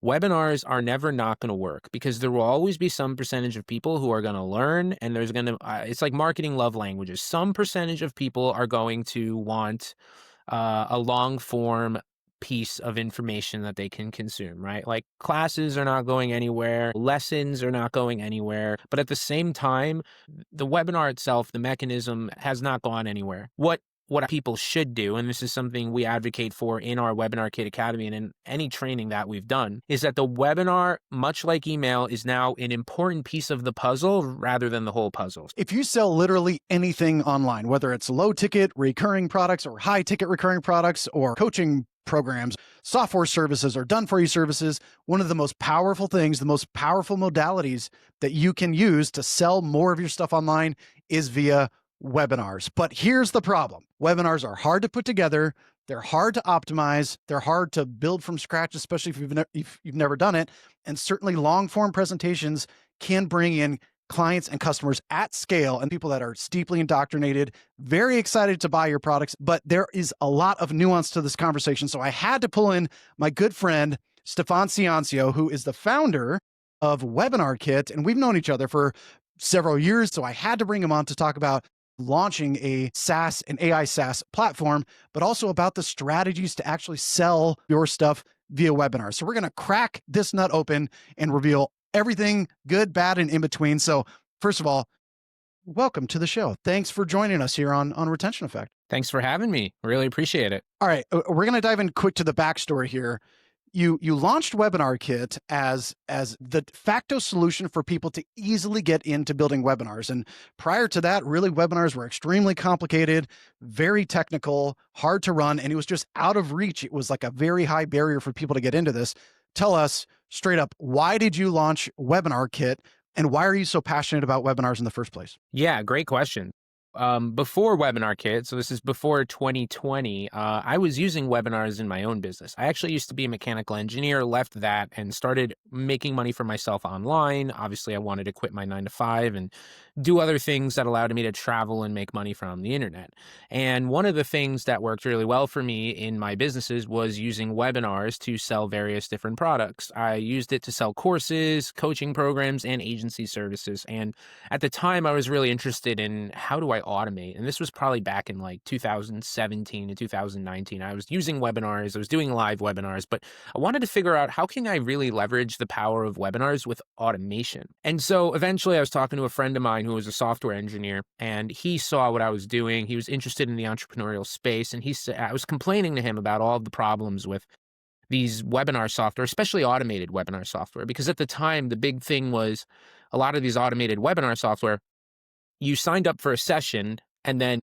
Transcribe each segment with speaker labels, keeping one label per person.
Speaker 1: Webinars are never not going to work because there will always be some percentage of people who are going to learn, and there's going to, it's like marketing love languages. Some percentage of people are going to want a long form piece of information that they can consume, right? Like classes are not going anywhere, lessons are not going anywhere. But at the same time, the webinar itself, the mechanism has not gone anywhere. What people should do, and this is something we advocate for in our WebinarKit Academy and in any training that we've done, is that the webinar, much like email, is now an important piece of the puzzle rather than the whole puzzle.
Speaker 2: If you sell literally anything online, whether it's low ticket recurring products or high ticket recurring products or coaching programs, software services, or done for you services, one of the most powerful things, the most powerful modalities that you can use to sell more of your stuff online is via webinars. But here's the problem. Webinars are hard to put together. They're hard to optimize. They're hard to build from scratch, especially if you've never done it. And certainly long form presentations can bring in clients and customers at scale and people that are steeply indoctrinated, very excited to buy your products. But there is a lot of nuance to this conversation. So I had to pull in my good friend, Stefan, who is the founder of WebinarKit. And we've known each other for several years. So I had to bring him on to talk about launching a SaaS, an AI SaaS platform, but also about the strategies to actually sell your stuff via webinars. So we're going to crack this nut open and reveal everything good, bad, and in between. So first of all, welcome to the show. Thanks for joining us here on Retention Effect.
Speaker 1: Thanks for having me. Really appreciate it.
Speaker 2: All right, we're going to dive in quick to the backstory here. You launched WebinarKit as the de facto solution for people to easily get into building webinars. And prior to that, really webinars were extremely complicated, very technical, hard to run, and it was just out of reach. It was like a very high barrier for people to get into this. Tell us straight up, why did you launch WebinarKit and why are you so passionate about webinars in the first place?
Speaker 1: Yeah, great question. Before WebinarKit, so this is before 2020, I was using webinars in my own business. I actually used to be a mechanical engineer, left that and started making money for myself online. Obviously, I wanted to quit my 9 to 5 and do other things that allowed me to travel and make money from the internet. And one of the things that worked really well for me in my businesses was using webinars to sell various different products. I used it to sell courses, coaching programs, and agency services. And at the time, I was really interested in how do I automate? And this was probably back in like 2017 and 2019. I was using webinars, I was doing live webinars, but I wanted to figure out how can I really leverage the power of webinars with automation. And so eventually I was talking to a friend of mine who was a software engineer, and he saw what I was doing. He was interested in the entrepreneurial space, and he said, I was complaining to him about all of the problems with these webinar software, especially automated webinar software, because at the time, the big thing was a lot of these automated webinar software, you signed up for a session and then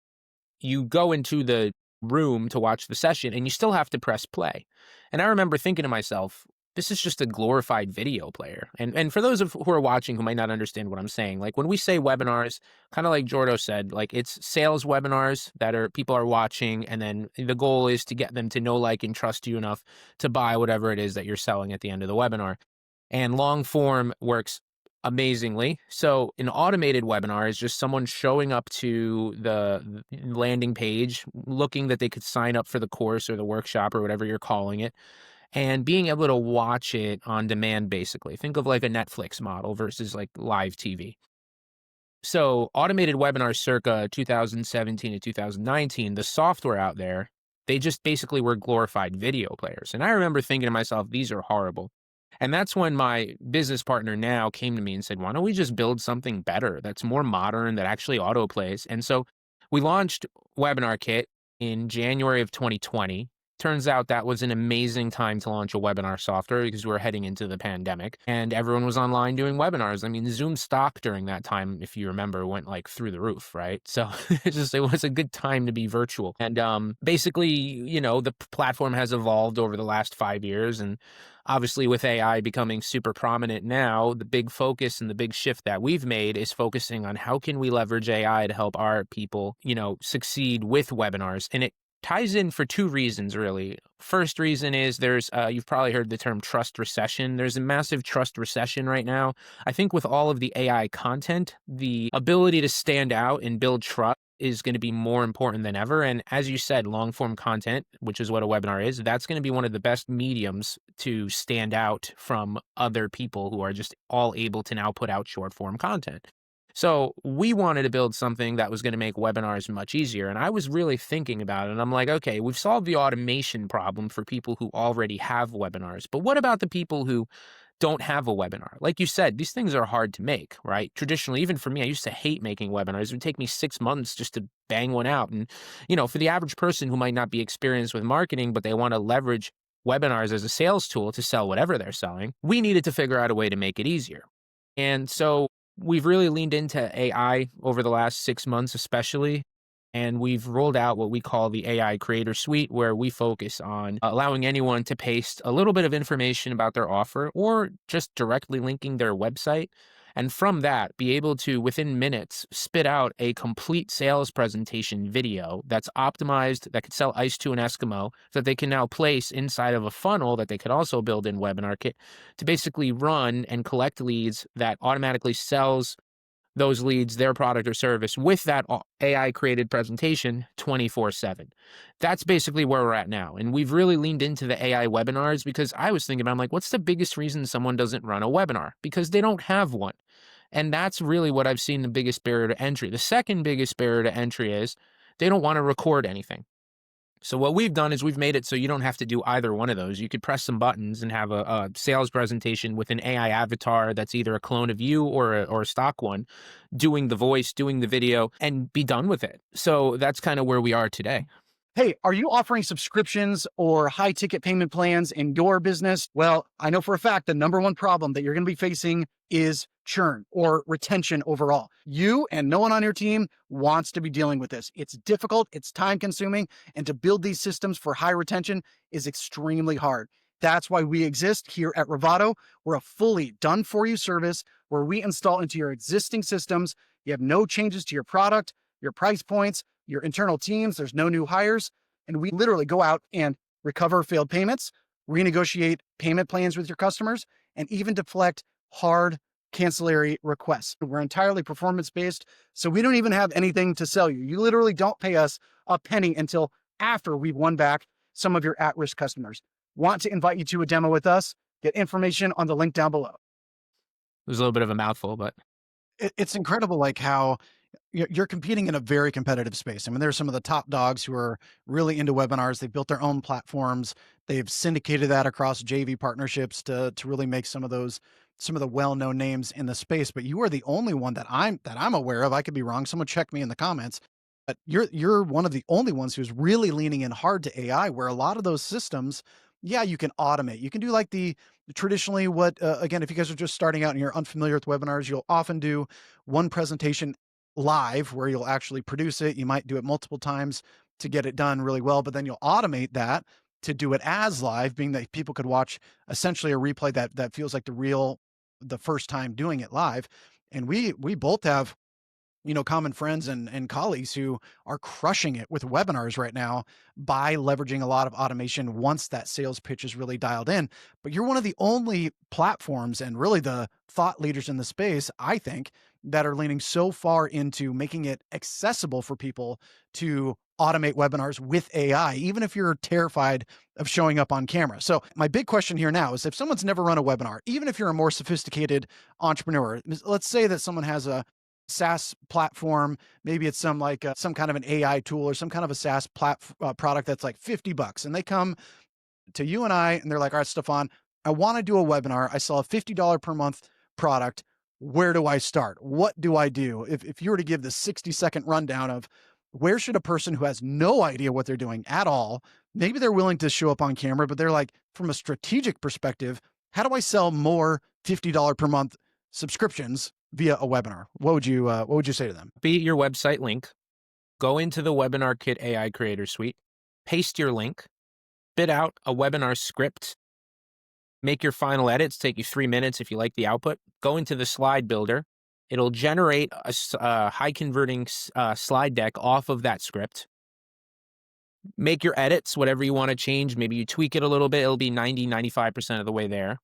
Speaker 1: you go into the room to watch the session and you still have to press play. And I remember thinking to myself, this is just a glorified video player. And for those who are watching who might not understand what I'm saying, like when we say webinars, kind of like Jordo said, like it's sales webinars that people are watching. And then the goal is to get them to know, like, and trust you enough to buy whatever it is that you're selling at the end of the webinar. And long form works amazingly. So an automated webinar is just someone showing up to the landing page, looking that they could sign up for the course or the workshop or whatever you're calling it, and being able to watch it on demand, basically. Think of like a Netflix model versus like live TV. So automated webinars circa 2017 to 2019, the software out there, they just basically were glorified video players. And I remember thinking to myself, these are horrible. And that's when my business partner now came to me and said, why don't we just build something better that's more modern, that actually autoplays? And so we launched WebinarKit in January of 2020. Turns out that was an amazing time to launch a webinar software because we were heading into the pandemic and everyone was online doing webinars. I mean, Zoom stock during that time, if you remember, went like through the roof, right? So it was a good time to be virtual. And basically, you know, the platform has evolved over the last 5 years. And obviously with AI becoming super prominent now, the big focus and the big shift that we've made is focusing on how can we leverage AI to help our people, you know, succeed with webinars. And it Ties in for two reasons, really. First reason is there's, you've probably heard the term trust recession. There's a massive trust recession right now. I think with all of the AI content, the ability to stand out and build trust is going to be more important than ever. And as you said, long form content, which is what a webinar is, that's going to be one of the best mediums to stand out from other people who are just all able to now put out short form content. So we wanted to build something that was going to make webinars much easier. And I was really thinking about it. And I'm like, okay, we've solved the automation problem for people who already have webinars. But what about the people who don't have a webinar? Like you said, these things are hard to make, right? Traditionally, even for me, I used to hate making webinars. It would take me 6 months just to bang one out. And, for the average person who might not be experienced with marketing, but they want to leverage webinars as a sales tool to sell whatever they're selling, we needed to figure out a way to make it easier. And so we've really leaned into AI over the last 6 months, especially. And we've rolled out what we call the AI Creator Suite, where we focus on allowing anyone to paste a little bit of information about their offer or just directly linking their website. And from that, be able to, within minutes, spit out a complete sales presentation video that's optimized, that could sell ice to an Eskimo, that they can now place inside of a funnel that they could also build in WebinarKit to basically run and collect leads that automatically sells those leads their product or service with that AI created presentation 24/7. That's basically where we're at now. And we've really leaned into the AI webinars because I was thinking about, I'm like, what's the biggest reason someone doesn't run a webinar? Because they don't have one. And that's really what I've seen the biggest barrier to entry. The second biggest barrier to entry is they don't want to record anything. So what we've done is we've made it so you don't have to do either one of those. You could press some buttons and have a sales presentation with an AI avatar that's either a clone of you or a stock one, doing the voice, doing the video, and be done with it. So that's kind of where we are today.
Speaker 2: Hey, are you offering subscriptions or high ticket payment plans in your business? Well, I know for a fact the number one problem that you're going to be facing is churn or retention overall. You and no one on your team wants to be dealing with this. It's difficult, it's time consuming, and to build these systems for high retention is extremely hard. That's why we exist here at Ravato. We're a fully done for you service where we install into your existing systems. You have no changes to your product, your price points, your internal teams. There's no new hires. And we literally go out and recover failed payments, renegotiate payment plans with your customers, and even deflect hard cancellary requests. We're entirely performance based. So we don't even have anything to sell you. You literally don't pay us a penny until after we've won back some of your at risk customers. Want to invite you to a demo with us? Get information on the link down below.
Speaker 1: It was a little bit of a mouthful, but
Speaker 2: It's incredible, like how you're competing in a very competitive space. I mean, there's some of the top dogs who are really into webinars. They've built their own platforms. They've syndicated that across JV partnerships to really make some of the well-known names in the space. But you are the only one that I'm aware of. I could be wrong. Someone check me in the comments. But you're one of the only ones who's really leaning in hard to AI, where a lot of those systems, yeah, you can automate. You can do like the traditionally what again, if you guys are just starting out and you're unfamiliar with webinars, you'll often do one presentation live where you'll actually produce it. You might do it multiple times to get it done really well, but then you'll automate that to do it as live, being that people could watch essentially a replay that feels like the first time doing it live. And we both have common friends and colleagues who are crushing it with webinars right now by leveraging a lot of automation once that sales pitch is really dialed in. But you're one of the only platforms and really the thought leaders in the space, I think, that are leaning so far into making it accessible for people to automate webinars with AI, even if you're terrified of showing up on camera. So my big question here now is, if someone's never run a webinar, even if you're a more sophisticated entrepreneur, let's say that someone has a SaaS platform. Maybe it's some kind of an AI tool or some kind of a SaaS product that's like $50, and they come to you and I, and they're like, "All right, Stefan, I want to do a webinar. I sell a $50 per month product. Where do I start? What do I do?" If you were to give the 60-second rundown of where should a person who has no idea what they're doing at all, maybe they're willing to show up on camera, but they're like, from a strategic perspective, how do I sell more $50 per month subscriptions via a webinar? What would you say to them?
Speaker 1: be your website link, go into the WebinarKit AI Creator Suite, paste your link, spit out a webinar script, make your final edits, take you 3 minutes if you like the output, go into the slide builder. It'll generate a high converting slide deck off of that script. make your edits, whatever you want to change. Maybe you tweak it a little bit. It'll be 95% of the way there.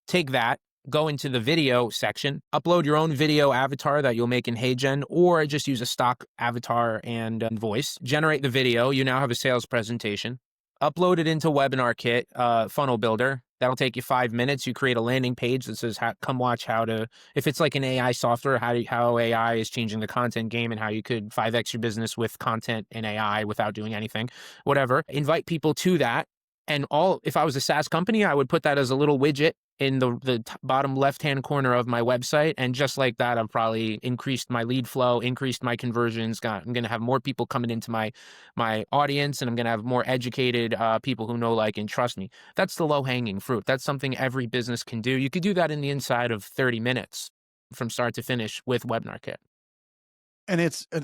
Speaker 1: Take that, go into the video section, upload your own video avatar that you'll make in HeyGen, or just use a stock avatar and voice. Generate the video. You now have a sales presentation. Upload it into WebinarKit funnel builder. That'll take you 5 minutes. You create a landing page that says, "Come watch how to." If it's like an AI software, how AI is changing the content game and how you could 5x your business with content and AI without doing anything, whatever. Invite people to that. And if I was a SaaS company, I would put that as a little widget in the bottom left-hand corner of my website. And just like that, I've probably increased my lead flow, increased my conversions. I'm going to have more people coming into my audience, and I'm going to have more educated people who know, like, and trust me. That's the low-hanging fruit. That's something every business can do. You could do that in the inside of 30 minutes from start to finish with WebinarKit.
Speaker 2: And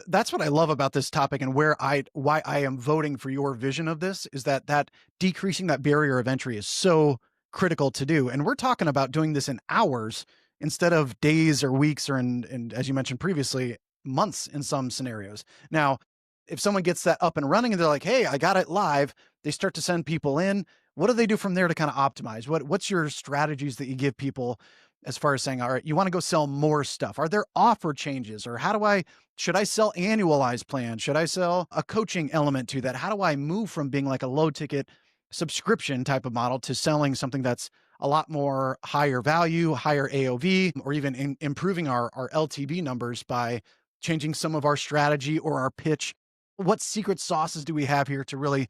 Speaker 2: that's what I love about this topic, and why I am voting for your vision of this is that decreasing that barrier of entry is so critical to do. And we're talking about doing this in hours instead of days or weeks, or in as you mentioned previously, months in some scenarios. Now, if someone gets that up and running and they're like, "Hey, I got it live," they start to send people in. What do they do from there to kind of optimize? What's your strategies that you give people as far as saying, all right, you want to go sell more stuff? Are there offer changes, or should I sell annualized plans? Should I sell a coaching element to that? How do I move from being like a low ticket subscription type of model to selling something that's a lot more higher value, higher AOV, or even improving our LTV numbers by changing some of our strategy or our pitch? What secret sauces do we have here to really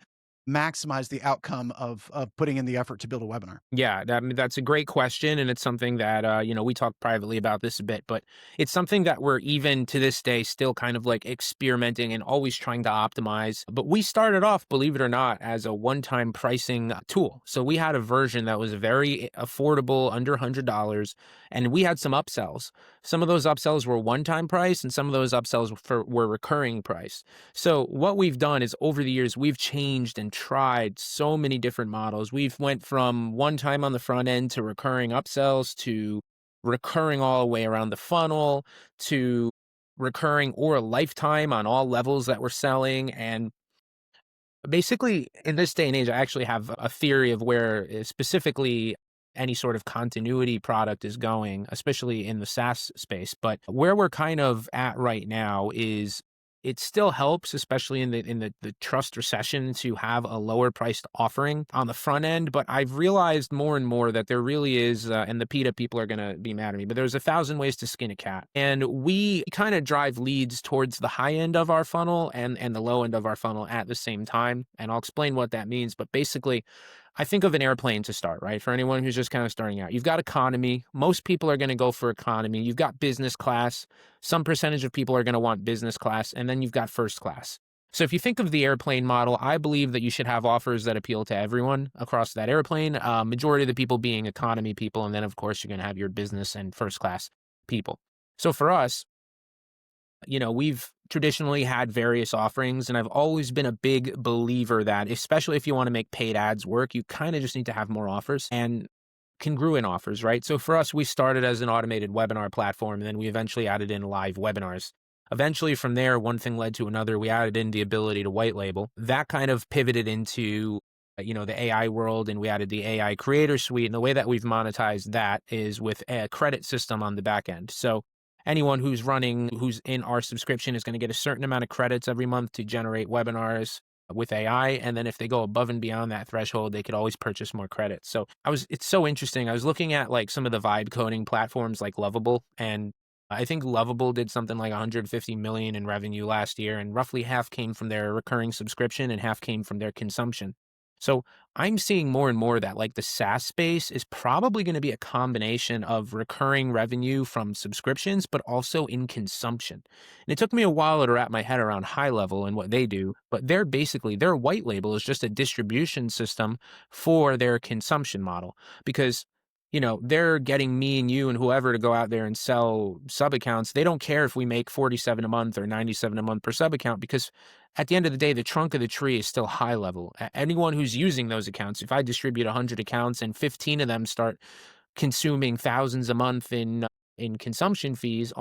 Speaker 2: maximize the outcome of putting in the effort to build a webinar?
Speaker 1: Yeah, that's a great question, and it's something that we talk privately about this a bit, but it's something that we're even to this day still kind of like experimenting and always trying to optimize. But we started off, believe it or not, as a one-time pricing tool. So we had a version that was very affordable, under $100, and we had some upsells. Some of those upsells were one-time price, and some of those upsells were recurring price. So what we've done is, over the years, we've changed and tried so many different models. We've went from one time on the front end to recurring upsells to recurring all the way around the funnel to recurring or a lifetime on all levels that we're selling. And basically, in this day and age, I actually have a theory of where specifically any sort of continuity product is going, especially in the SaaS space. But where we're kind of at right now is, it still helps, especially in the trust recession, to have a lower priced offering on the front end. But I've realized more and more that there really is, and the PETA people are going to be mad at me, but there's 1,000 ways to skin a cat. And we kind of drive leads towards the high end of our funnel and the low end of our funnel at the same time. And I'll explain what that means. But basically, I think of an airplane to start, right? For anyone who's just kind of starting out, you've got economy. Most people are going to go for economy. You've got business class. Some percentage of people are going to want business class. And then you've got first class. So if you think of the airplane model, I believe that you should have offers that appeal to everyone across that airplane, majority of the people being economy people. And then, of course, you're going to have your business and first class people. So for us, we've traditionally had various offerings, and I've always been a big believer that, especially if you want to make paid ads work, you kind of just need to have more offers and congruent offers, right? So for us, we started as an automated webinar platform, and then we eventually added in live webinars. Eventually, from there, one thing led to another. We added in the ability to white label. That kind of pivoted into the AI world, and we added the AI creator suite. And the way that we've monetized that is with a credit system on the back end. So anyone who's in our subscription is going to get a certain amount of credits every month to generate webinars with AI. And then if they go above and beyond that threshold, they could always purchase more credits. So it's so interesting. I was looking at like some of the vibe coding platforms like Lovable, and I think Lovable did something like 150 million in revenue last year, and roughly half came from their recurring subscription and half came from their consumption. So I'm seeing more and more that like the SaaS space is probably going to be a combination of recurring revenue from subscriptions, but also in consumption. And it took me a while to wrap my head around high level and what they do, but their white label is just a distribution system for their consumption model, because they're getting me and you and whoever to go out there and sell sub accounts. They don't care if we make 47 a month or 97 a month per sub account, because at the end of the day, the trunk of the tree is still high level. Anyone who's using those accounts, if I distribute 100 accounts and 15 of them start consuming thousands a month in consumption fees,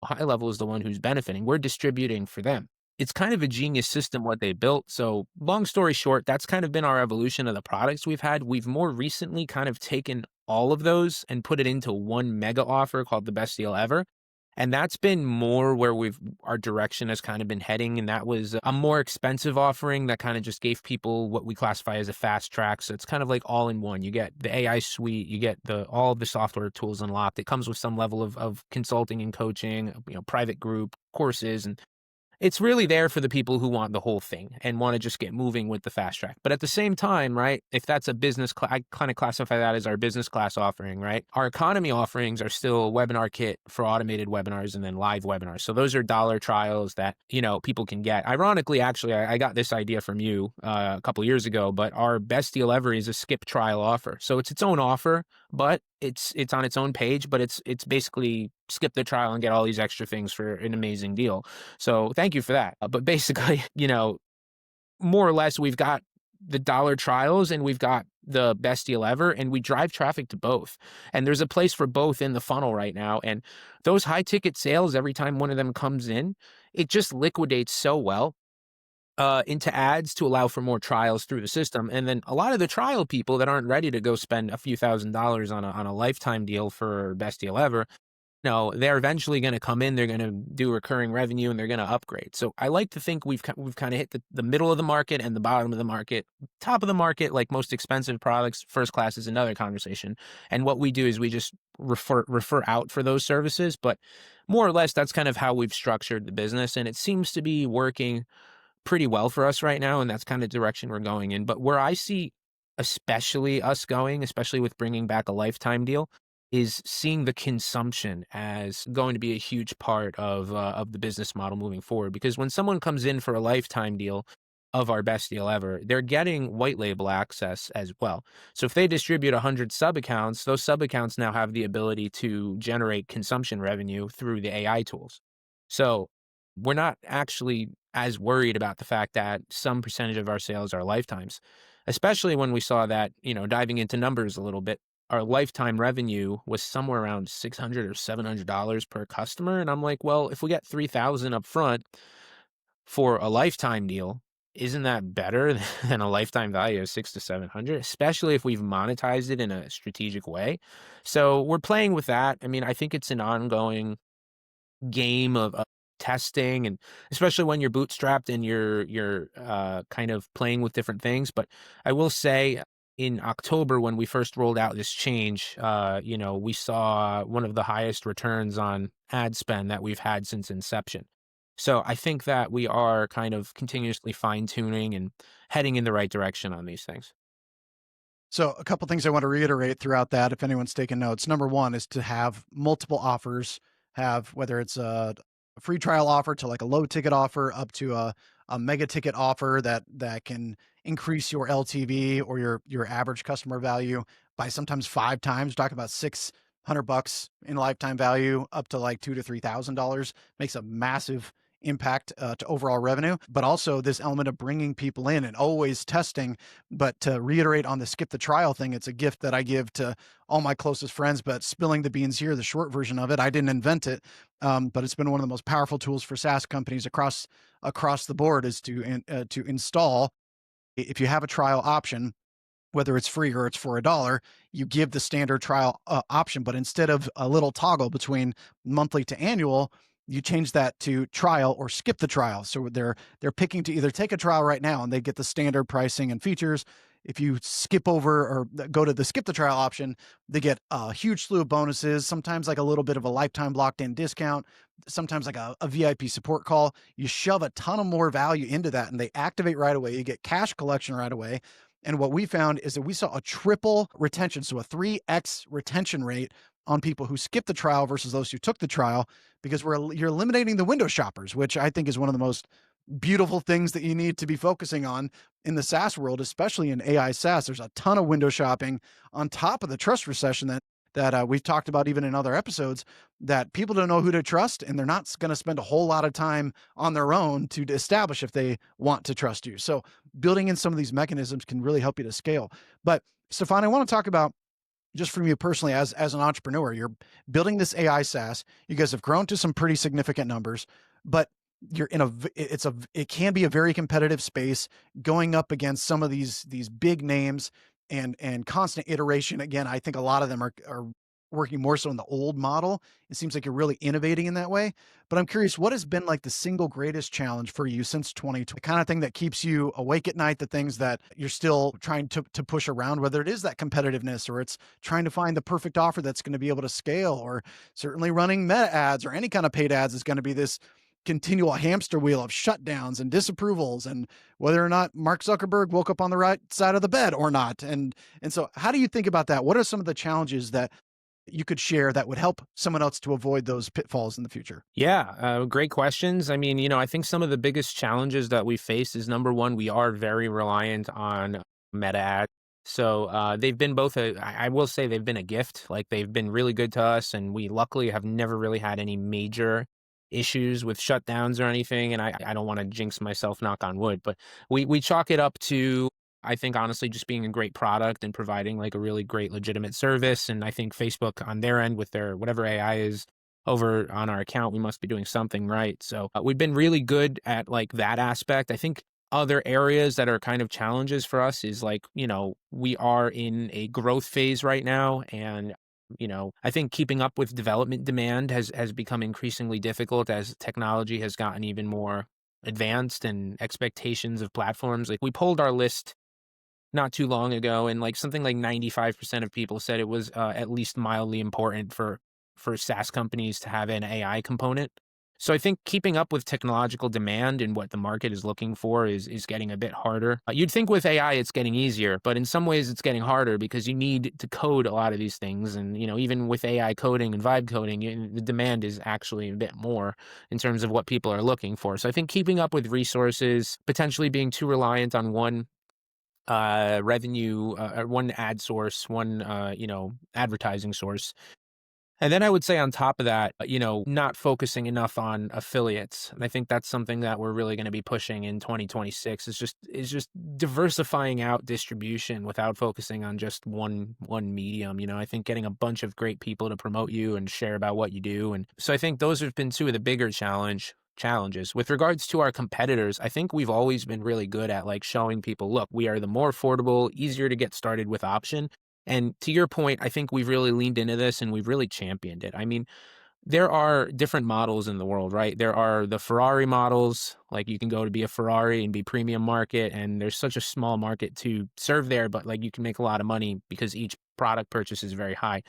Speaker 1: high level is the one who's benefiting. We're distributing for them. it's kind of a genius system what they built. So long story short, that's kind of been our evolution of the products we've had. We've more recently kind of taken all of those and put it into one mega offer called the best deal ever. And that's been more where our direction has kind of been heading. And that was a more expensive offering that kind of just gave people what we classify as a fast track. So it's kind of like all in one. You get the AI suite, you get all of the software tools unlocked. It comes with some level of consulting and coaching, private group courses, and it's really there for the people who want the whole thing and want to just get moving with the fast track. But at the same time, right, if that's a I kind of classify that as our business class offering, right? Our economy offerings are still WebinarKit for automated webinars and then live webinars. So those are dollar trials that, people can get. Ironically, actually, I got this idea from you a couple years ago, but our best deal ever is a skip trial offer. So it's its own offer, but it's on its own page, but it's basically skip the trial and get all these extra things for an amazing deal. So thank you for that. But basically, more or less, we've got the dollar trials and we've got the best deal ever, and we drive traffic to both. And there's a place for both in the funnel right now. And those high ticket sales, every time one of them comes in, it just liquidates so well into ads to allow for more trials through the system. And then a lot of the trial people that aren't ready to go spend a few $1,000s on a lifetime deal for best deal ever, no, they're eventually going to come in, they're going to do recurring revenue, and they're going to upgrade. So I like to think we've kind of hit the middle of the market and the bottom of the market. Top of the market, like most expensive products, first class is another conversation. And what we do is we just refer out for those services. But more or less, that's kind of how we've structured the business. And it seems to be working pretty well for us right now, and that's kind of direction we're going in. But where I see especially us going, especially with bringing back a lifetime deal, is seeing the consumption as going to be a huge part of the business model moving forward. Because when someone comes in for a lifetime deal of our best deal ever, they're getting white label access as well. So if they distribute 100 sub accounts, those sub accounts now have the ability to generate consumption revenue through the AI tools. So we're not actually as worried about the fact that some percentage of our sales are lifetimes, especially when we saw that, diving into numbers a little bit, our lifetime revenue was somewhere around $600 or $700 per customer. And I'm like, well, if we get 3,000 up front for a lifetime deal, isn't that better than a lifetime value of 600 to 700, especially if we've monetized it in a strategic way? So we're playing with that. I mean, I think it's an ongoing game of testing, and especially when you're bootstrapped and you're kind of playing with different things. But I will say, in October, when we first rolled out this change, we saw one of the highest returns on ad spend that we've had since inception. So I think that we are kind of continuously fine tuning and heading in the right direction on these things.
Speaker 2: So a couple things I want to reiterate throughout that, if anyone's taking notes. Number one is to have multiple offers, have whether it's a free trial offer to like a low ticket offer up to a mega ticket offer that can increase your LTV or your average customer value by sometimes 5 times. Talk about $600 in lifetime value up to like $2,000 to $3,000 makes a massive impact to overall revenue, but also this element of bringing people in and always testing. But to reiterate on the skip the trial thing, it's a gift that I give to all my closest friends, but spilling the beans here, the short version of it, I didn't invent it. But it's been one of the most powerful tools for SaaS companies across the board is to install. If you have a trial option, whether it's free or it's for $1, you give the standard trial option, but instead of a little toggle between monthly to annual, you change that to trial or skip the trial. So they're picking to either take a trial right now and they get the standard pricing and features. If you skip over or go to the skip the trial option, they get a huge slew of bonuses, sometimes like a little bit of a lifetime locked in discount, sometimes like a VIP support call. You shove a ton of more value into that and they activate right away. You get cash collection right away. And what we found is that we saw a triple retention, so a 3x retention rate on people who skipped the trial versus those who took the trial, because you're eliminating the window shoppers, which I think is one of the most beautiful things that you need to be focusing on in the SaaS world, especially in AI SaaS. There's a ton of window shopping on top of the trust recession that we've talked about even in other episodes, that people don't know who to trust, and they're not going to spend a whole lot of time on their own to establish if they want to trust you. So building in some of these mechanisms can really help you to scale. But Stefan, I want to talk about, just from you personally as an entrepreneur, you're building this AI SaaS. You guys have grown to some pretty significant numbers, but you're in a it can be a very competitive space going up against some of these big names and constant iteration. Again, I think a lot of them are working more so in the old model. It seems like you're really innovating in that way. But I'm curious, what has been like the single greatest challenge for you since 2020? The kind of thing that keeps you awake at night, the things that you're still trying to push around, whether it is that competitiveness or it's trying to find the perfect offer that's going to be able to scale, or certainly running meta ads or any kind of paid ads is going to be this continual hamster wheel of shutdowns and disapprovals, and whether or not Mark Zuckerberg woke up on the right side of the bed or not. And so how do you think about that? What are some of the challenges that you could share that would help someone else to avoid those pitfalls in the future?
Speaker 1: Yeah, great questions. I mean, I think some of the biggest challenges that we face is number one, we are very reliant on meta ads. So they've been both I will say they've been a gift. Like they've been really good to us, and we luckily have never really had any major issues with shutdowns or anything. And I don't want to jinx myself, knock on wood, but we chalk it up to, I think, honestly, just being a great product and providing like a really great legitimate service. And I think Facebook on their end with their whatever AI is over on our account, we must be doing something right. So we've been really good at like that aspect. I think other areas that are kind of challenges for us is like, we are in a growth phase right now. And, I think keeping up with development demand has become increasingly difficult as technology has gotten even more advanced and expectations of platforms. Like we pulled our list not too long ago, and like something like 95% of people said it was at least mildly important for SaaS companies to have an AI component. So I think keeping up with technological demand and what the market is looking for is getting a bit harder. You'd think with AI it's getting easier, but in some ways it's getting harder because you need to code a lot of these things, and even with AI coding and vibe coding, the demand is actually a bit more in terms of what people are looking for. So I think keeping up with resources, potentially being too reliant on one revenue, or one ad source, one advertising source. And then I would say on top of that, not focusing enough on affiliates. And I think that's something that we're really going to be pushing in 2026 is just diversifying out distribution without focusing on just one medium. I think getting a bunch of great people to promote you and share about what you do. And so I think those have been two of the bigger challenges. With regards to our competitors, I think we've always been really good at like showing people, look, we are the more affordable, easier to get started with option. And to your point, I think we've really leaned into this and we've really championed it. I mean, there are different models in the world, right? There are the Ferrari models, like you can go to be a Ferrari and be premium market, and there's such a small market to serve there, but like you can make a lot of money because each product purchase is very high.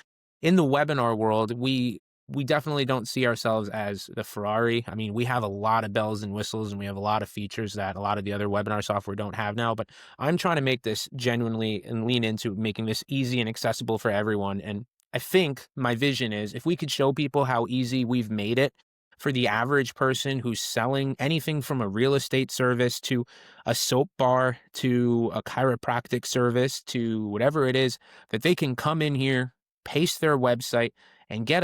Speaker 1: In the webinar world, we definitely don't see ourselves as the Ferrari. I mean, we have a lot of bells and whistles and we have a lot of features that a lot of the other webinar software don't have now, but I'm trying to make this genuinely and lean into making this easy and accessible for everyone. And I think my vision is if we could show people how easy we've made it for the average person who's selling anything from a real estate service to a soap bar to a chiropractic service to whatever it is, that they can come in here, paste their website, and get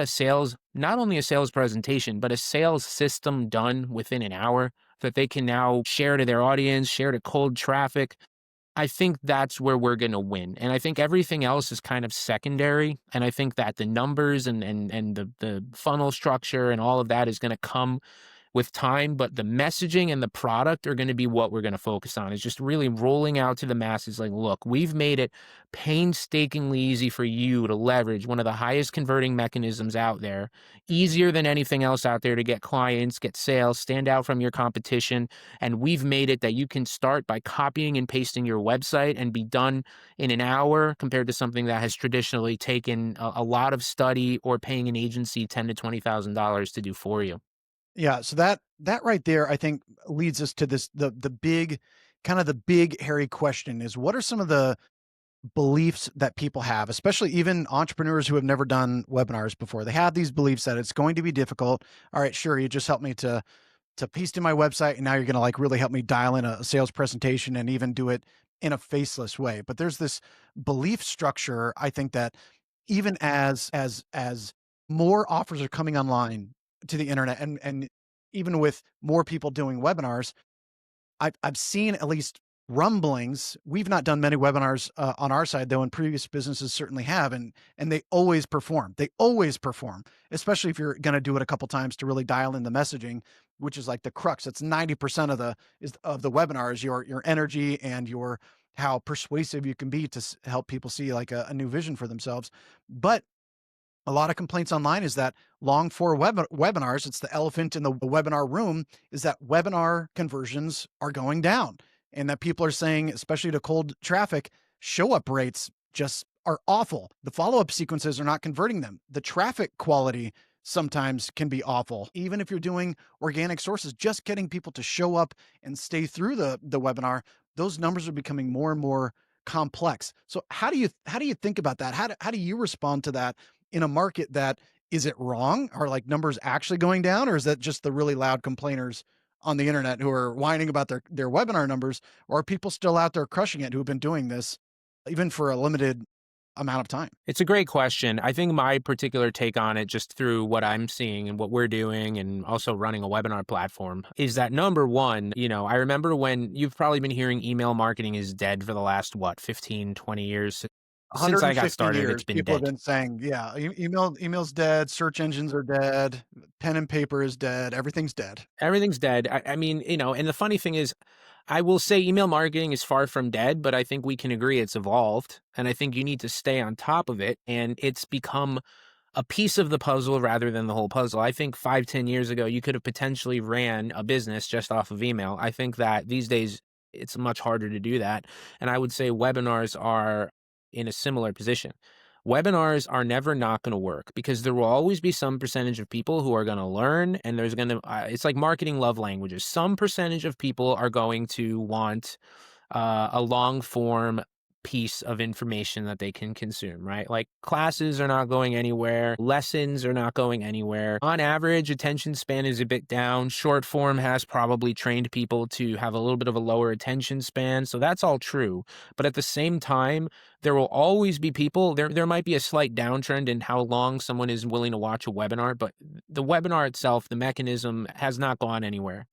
Speaker 1: not only a sales presentation, but a sales system done within an hour that they can now share to their audience, share to cold traffic. I think that's where we're going to win. And I think everything else is kind of secondary. And I think that the numbers and the funnel structure and all of that is going to come with time, but the messaging and the product are going to be what we're going to focus on. Is just really rolling out to the masses like, look, we've made it painstakingly easy for you to leverage one of the highest converting mechanisms out there, easier than anything else out there to get clients, get sales, stand out from your competition. And we've made it that you can start by copying and pasting your website and be done in an hour compared to something that has traditionally taken a lot of study or paying an agency $10,000 to $20,000 to do for you.
Speaker 2: Yeah, so that right there, I think leads us to this the big kind of the big hairy question is what are some of the beliefs that people have, especially even entrepreneurs who have never done webinars before. They have these beliefs that it's going to be difficult. All right, sure, you just helped me to paste in my website, and now you're going to like really help me dial in a sales presentation and even do it in a faceless way. But there's this belief structure, I think, that even as more offers are coming online to the internet, and even with more people doing webinars, I've seen at least rumblings. We've not done many webinars on our side though, and previous businesses certainly have, and they always perform. They always perform, especially if you're going to do it a couple times to really dial in the messaging, which is like the crux. It's 90% of the webinar is your energy and your how persuasive you can be to help people see like a new vision for themselves. But a lot of complaints online is that long form webinars, it's the elephant in the webinar room, is that webinar conversions are going down. And that people are saying, especially to cold traffic, show up rates just are awful. The follow up sequences are not converting them. The traffic quality sometimes can be awful. Even if you're doing organic sources, just getting people to show up and stay through the webinar, those numbers are becoming more and more complex. So how do you think about that? How do you respond to that in a market that is it wrong? Are like numbers actually going down, or is that just the really loud complainers on the internet who are whining about their webinar numbers? Or are people still out there crushing it who have been doing this even for a limited amount of time?
Speaker 1: It's a great question. I think my particular take on it, just through what I'm seeing and what we're doing, and also running a webinar platform, is that number one, I remember when you've probably been hearing email marketing is dead for the last, what, 15, 20 years? Since I got
Speaker 2: 150
Speaker 1: started, it's
Speaker 2: years,
Speaker 1: been
Speaker 2: people have
Speaker 1: dead.
Speaker 2: been saying, yeah, email's dead, search engines are dead, pen and paper is dead, everything's dead.
Speaker 1: Everything's dead. I mean, and the funny thing is, I will say email marketing is far from dead, but I think we can agree it's evolved. And I think you need to stay on top of it. And it's become a piece of the puzzle rather than the whole puzzle. I think 5, 10 years ago, you could have potentially ran a business just off of email. I think that these days it's much harder to do that. And I would say webinars are in a similar position. Webinars are never not going to work because there will always be some percentage of people who are going to learn, and there's going to, it's like marketing love languages. Some percentage of people are going to want a long form piece of information that they can consume, right? Like classes are not going anywhere, lessons are not going anywhere. On average, attention span is a bit down. Short form has probably trained people to have a little bit of a lower attention span. So that's all true. But at the same time, there will always be people, there might be a slight downtrend in how long someone is willing to watch a webinar, but the webinar itself, the mechanism has not gone anywhere.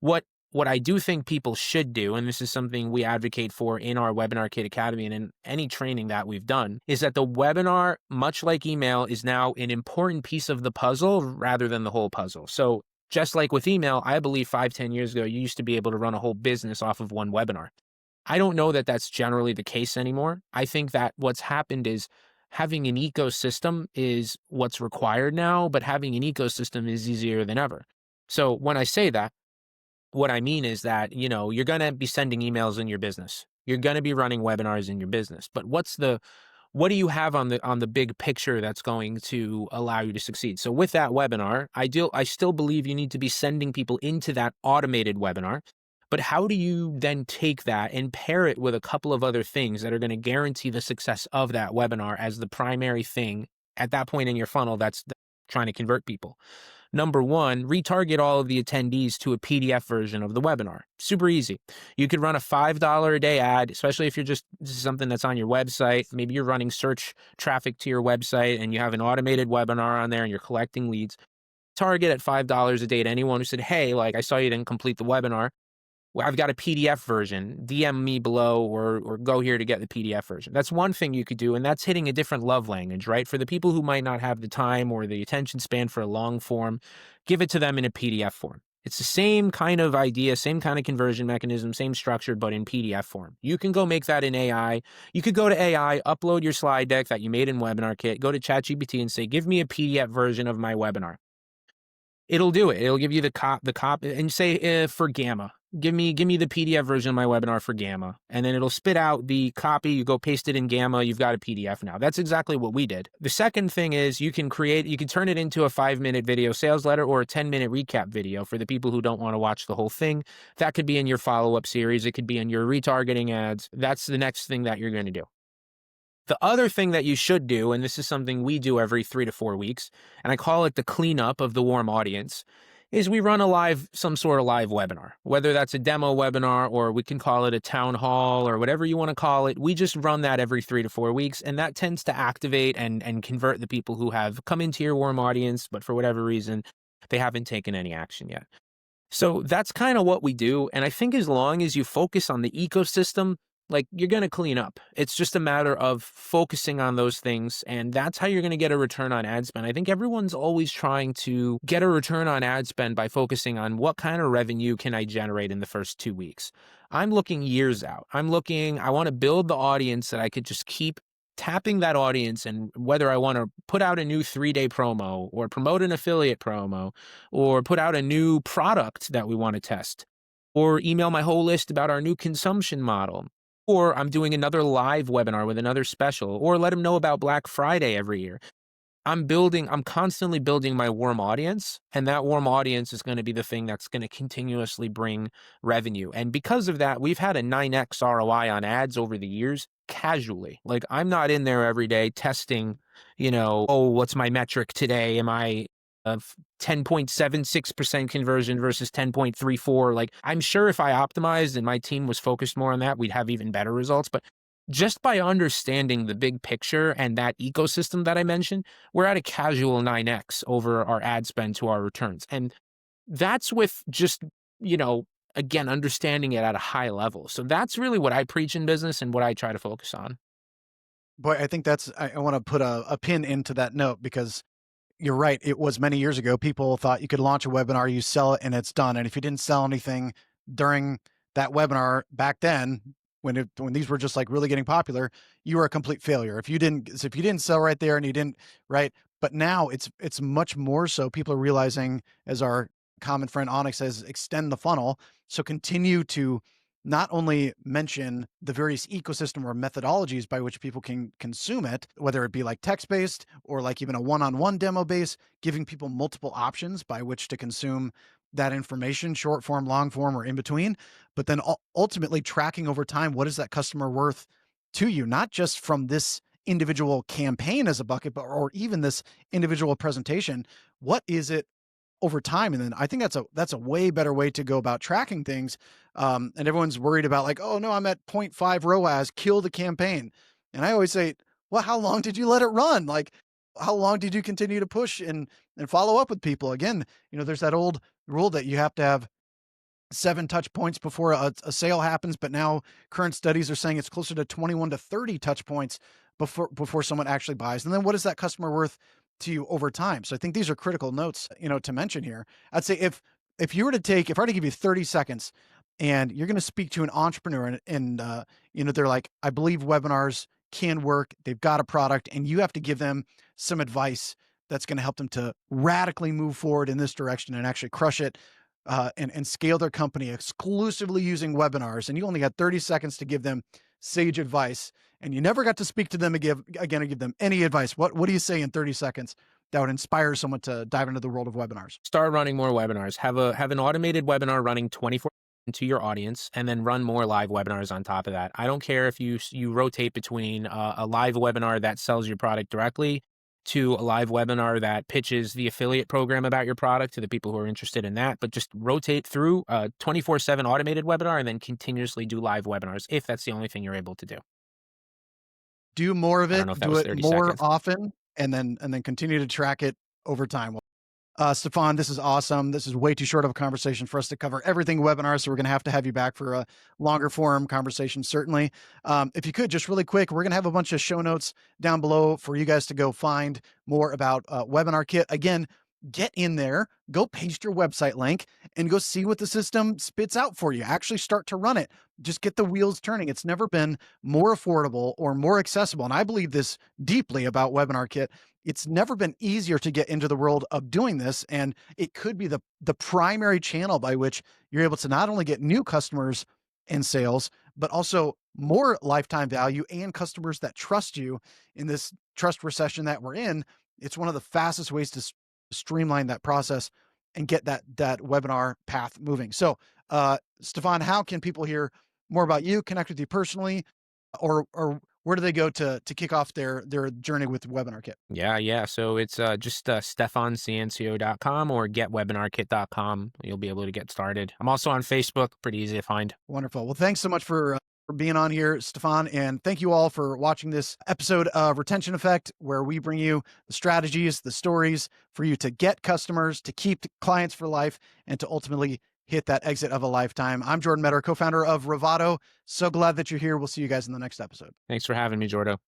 Speaker 1: What I do think people should do, and this is something we advocate for in our WebinarKit Academy and in any training that we've done, is that the webinar, much like email, is now an important piece of the puzzle rather than the whole puzzle. So just like with email, I believe 5, 10 years ago, you used to be able to run a whole business off of one webinar. I don't know that that's generally the case anymore. I think that what's happened is having an ecosystem is what's required now, but having an ecosystem is easier than ever. So when I say that, what I mean is that, you're going to be sending emails in your business. You're going to be running webinars in your business. But what do you have on the big picture that's going to allow you to succeed? So with that webinar, I still believe you need to be sending people into that automated webinar. But how do you then take that and pair it with a couple of other things that are going to guarantee the success of that webinar as the primary thing at that point in your funnel that's trying to convert people? Number one, retarget all of the attendees to a PDF version of the webinar. Super easy. You could run a $5 a day ad, especially if this is something that's on your website. Maybe you're running search traffic to your website and you have an automated webinar on there and you're collecting leads. Target at $5 a day to anyone who said, hey, like I saw you didn't complete the webinar. Well, I've got a PDF version. DM me below or go here to get the PDF version. That's one thing you could do, and that's hitting a different love language, right? For the people who might not have the time or the attention span for a long form, give it to them in a PDF form. It's the same kind of idea, same kind of conversion mechanism, same structure, but in PDF form. You can go make that in AI. You could go to AI, upload your slide deck that you made in WebinarKit, go to ChatGPT and say, give me a PDF version of my webinar. It'll do it. It'll give you the copy and say for Gamma, give me the PDF version of my webinar for Gamma, and then it'll spit out the copy. You go paste it in Gamma. You've got a PDF now. That's exactly what we did. The second thing is you can turn it into a 5-minute video sales letter or a 10-minute recap video for the people who don't want to watch the whole thing. That could be in your follow-up series. It could be in your retargeting ads. That's the next thing that you're going to do. The other thing that you should do, and this is something we do every 3 to 4 weeks, and I call it the cleanup of the warm audience, is we run some sort of live webinar, whether that's a demo webinar or we can call it a town hall or whatever you want to call it. We just run that every 3 to 4 weeks, and that tends to activate and convert the people who have come into your warm audience, but for whatever reason, they haven't taken any action yet. So that's kind of what we do. And I think as long as you focus on the ecosystem, like you're going to clean up. It's just a matter of focusing on those things. And that's how you're going to get a return on ad spend. I think everyone's always trying to get a return on ad spend by focusing on what kind of revenue can I generate in the first 2 weeks. I'm looking years out. I want to build the audience that I could just keep tapping that audience, and whether I want to put out a new 3-day promo or promote an affiliate promo or put out a new product that we want to test or email my whole list about our new consumption model, or I'm doing another live webinar with another special, or let them know about Black Friday every year. I'm constantly building my warm audience, and that warm audience is going to be the thing that's going to continuously bring revenue. And because of that, we've had a 9x ROI on ads over the years casually. Like I'm not in there every day testing, oh, what's my metric today? Am I of 10.76% conversion versus 10.34? Like I'm sure if I optimized and my team was focused more on that, we'd have even better results. But just by understanding the big picture and that ecosystem that I mentioned, we're at a casual 9x over our ad spend to our returns. And that's with just, you know, again, understanding it at a high level. So that's really what I preach in business and what I try to focus on.
Speaker 2: Boy, I think I want to put a pin into that note because you're right. It was many years ago. People thought you could launch a webinar, you sell it, and it's done. And if you didn't sell anything during that webinar back then, when these were just like really getting popular, you were a complete failure. If you didn't sell right there and you didn't right. But now it's much more so. People are realizing, as our common friend Onyx says, extend the funnel. So continue to not only mention the various ecosystem or methodologies by which people can consume it, whether it be like text-based or like even a one-on-one demo base, giving people multiple options by which to consume that information, short form, long form, or in between, but then ultimately tracking over time, what is that customer worth to you, not just from this individual campaign as a bucket, but or even this individual presentation. What is it over time? And then I think that's a way better way to go about tracking things. And everyone's worried about like, oh no, I'm at 0.5 ROAS, kill the campaign. And I always say, well, how long did you let it run? Like, how long did you continue to push and follow up with people? Again, there's that old rule that you have to have 7 touch points before a sale happens, but now current studies are saying it's closer to 21 to 30 touch points before someone actually buys. And then what is that customer worth to you over time? So I think these are critical notes, to mention here. I'd say if you were to take, if I were to give you 30 seconds and you're going to speak to an entrepreneur and they're like, I believe webinars can work, they've got a product, and you have to give them some advice that's going to help them to radically move forward in this direction and actually crush it, and scale their company exclusively using webinars, and you only got 30 seconds to give them sage advice, and you never got to speak to them again or give them any advice. What do you say in 30 seconds that would inspire someone to dive into the world of webinars?
Speaker 1: Start running more webinars. Have an automated webinar running 24 to your audience, and then run more live webinars on top of that. I don't care if you rotate between a live webinar that sells your product directly to a live webinar that pitches the affiliate program about your product to the people who are interested in that, but just rotate through a 24/7 automated webinar and then continuously do live webinars if that's the only thing you're able to do.
Speaker 2: Do more of
Speaker 1: I don't
Speaker 2: it,
Speaker 1: know if that
Speaker 2: do
Speaker 1: was
Speaker 2: it
Speaker 1: 30
Speaker 2: more
Speaker 1: seconds.
Speaker 2: often, and then continue to track it over time. Stefan, this is awesome. This is way too short of a conversation for us to cover everything webinar, so we're going to have you back for a longer form conversation, certainly. If you could, just really quick, we're going to have a bunch of show notes down below for you guys to go find more about WebinarKit. Again, get in there, go paste your website link, and go see what the system spits out for you. Actually start to run it. Just get the wheels turning. It's never been more affordable or more accessible. And I believe this deeply about WebinarKit. It's never been easier to get into the world of doing this. And it could be the primary channel by which you're able to not only get new customers and sales, but also more lifetime value and customers that trust you in this trust recession that we're in. It's one of the fastest ways to streamline that process and get that webinar path moving. So, Stefan, how can people hear more about you, connect with you personally, or where do they go to kick off their journey with WebinarKit?
Speaker 1: Yeah. So it's just stefancancio.com or getwebinarkit.com. You'll be able to get started. I'm also on Facebook, pretty easy to find.
Speaker 2: Wonderful. Well, thanks so much for being on here, Stefan. And thank you all for watching this episode of Retention Effect, where we bring you the strategies, the stories for you to get customers, to keep clients for life, and to ultimately hit that exit of a lifetime. I'm Jordan Metter, co-founder of Ravado. So glad that you're here. We'll see you guys in the next episode.
Speaker 1: Thanks for having me, Jordo.